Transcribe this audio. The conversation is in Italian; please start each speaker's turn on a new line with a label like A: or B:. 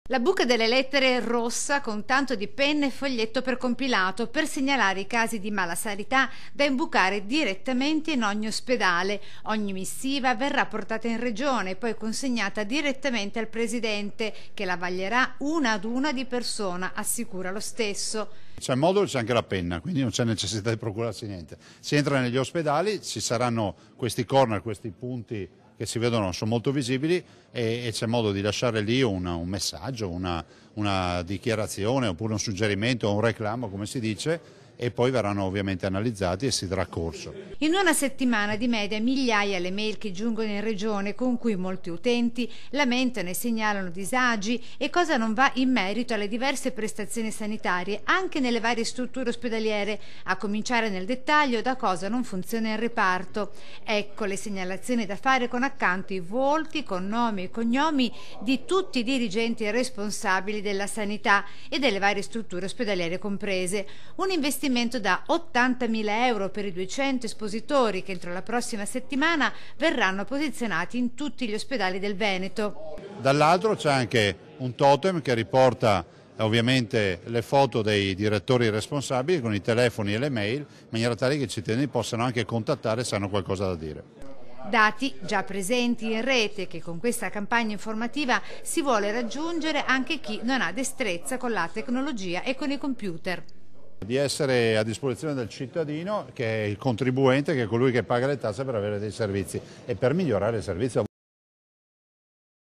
A: La buca delle lettere è rossa con tanto di penna e foglietto precompilato per segnalare i casi di malasanità da imbucare direttamente in ogni ospedale. Ogni missiva verrà portata in regione e poi consegnata direttamente al presidente, che la vaglierà una ad una di persona, assicura lo stesso.
B: C'è il modulo, c'è anche la penna, quindi non c'è necessità di procurarsi niente. Si entra negli ospedali, ci saranno questi corner, questi punti che si vedono, sono molto visibili e c'è modo di lasciare lì un messaggio, una dichiarazione oppure un suggerimento o un reclamo, come si dice, e poi verranno ovviamente analizzati e si darà corso.
A: In una settimana di media migliaia le mail che giungono in regione, con cui molti utenti lamentano e segnalano disagi e cosa non va in merito alle diverse prestazioni sanitarie anche nelle varie strutture ospedaliere, a cominciare nel dettaglio da cosa non funziona in reparto. Ecco le segnalazioni da fare con accanto i volti, con nomi e cognomi di tutti i dirigenti responsabili della sanità e delle varie strutture ospedaliere comprese. Un investimento da 80.000 euro per i 200 espositori che entro la prossima settimana verranno posizionati in tutti gli ospedali del Veneto.
B: Dall'altro c'è anche un totem che riporta ovviamente le foto dei direttori responsabili con i telefoni e le mail, in maniera tale che i cittadini possano anche contattare se hanno qualcosa da dire.
A: Dati già presenti in rete che con questa campagna informativa si vuole raggiungere anche chi non ha destrezza con la tecnologia e con i computer.
B: Di essere a disposizione del cittadino, che è il contribuente, che è colui che paga le tasse per avere dei servizi e per migliorare il servizio.